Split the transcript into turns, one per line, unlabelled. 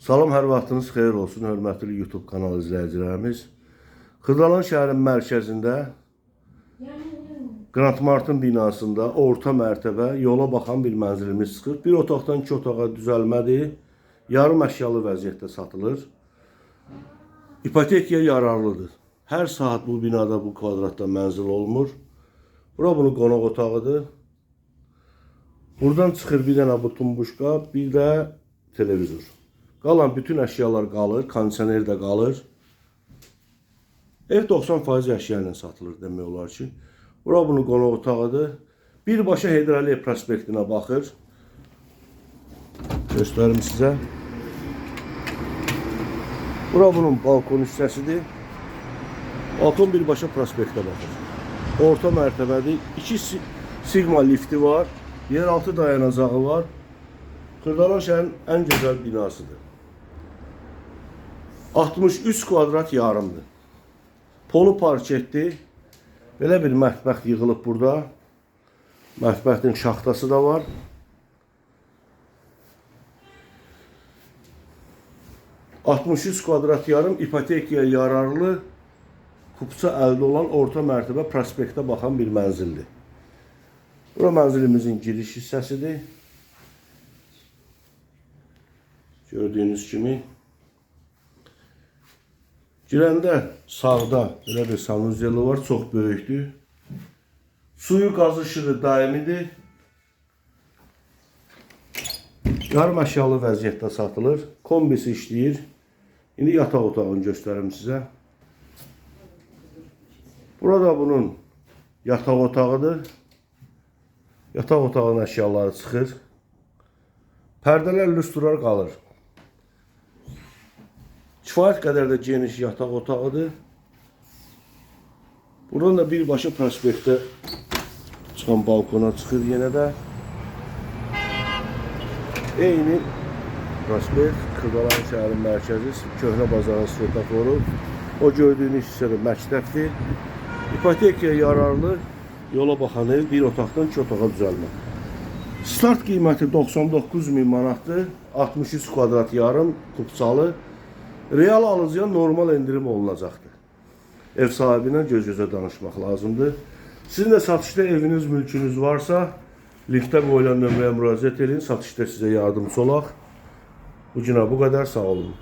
Salam, hər vaxtınız xeyir olsun, hörmətli YouTube kanalı izləyicilərimiz. Xırdalan şəhərin mərkəzində Qrant Martin binasında orta mərtəbə yola baxan bir mənzilimiz çıxır. Bir otaqdan 2 otağa düzəlmədir, yarım əşyalı vəziyyətdə satılır. İpotekaya yararlıdır. Hər saat bu binada bu kvadratda mənzil olmur. Bura bunun qonaq otağıdır. Buradan çıxır bir dənə bu tumbuşka, bir də televizor. Qalan bütün əşyalar qalır, kondisioner də qalır. Ev 90% əşya ilə satılır demək olar ki. Bura bunun qonaq otağıdır. Birbaşa Heydər Əliyev prospektinə baxır. Göstərim sizə. Bura bunun balkon hissəsidir. Balkon birbaşa prospektə baxır. Orta mərtəbədir. 2 sigma lifti var. Yeraltı dayanacağı var. Xırdalan şəhərin ən gözəl binasıdır. 63 kvadrat yarımdır. Polu parketdir. Belə bir mətbəx yığılıb burada. Mətbəxin şaxtası da var. ...63 kvadrat yarım ipotekaya yararlı kupça əldə olan orta mərtəbə prospektə baxan bir mənzildir. Bura mənzilimizin giriş hissəsidir. Gördüyünüz kimi. Girəndə sağda belə bir sanuzeli var, çox böyükdür. Suyu, qaz işığı daimidir. Yarım əşyalı vəziyyətdə satılır. Kombisi işləyir. İndi yataq otağını göstərim sizə. Burada bunun yataq otağıdır. Yataq otağının əşyaları çıxır. Pərdələr lüstrar qalır. Kifayət qədər də geniş yataq otağıdır. Buradan da birbaşa prospektə çıxan balkona çıxır yenə də. Eyni prospekt, Xırdalan şəhərin mərkəzi, köhnə bazarın svetoforu. O gördüyünüz hissədə məktəbdir. İpotekaya yararlı yola baxan ev, bir otaqdan 2 otağa düzəlmə. Start qiyməti 99.000 manatdır. 63 kvadrat yarım kupçalı. Real alıcıya normal endirim olunacaqdır. Ev sahibinə göz-gözə danışmaq lazımdır. Sizin də satışda eviniz, mülkünüz varsa, linkdə qoyulan nömrəyə müraciət edin. Satışda sizə yardımcı olaq. Bu günə bu qədər, sağ olun.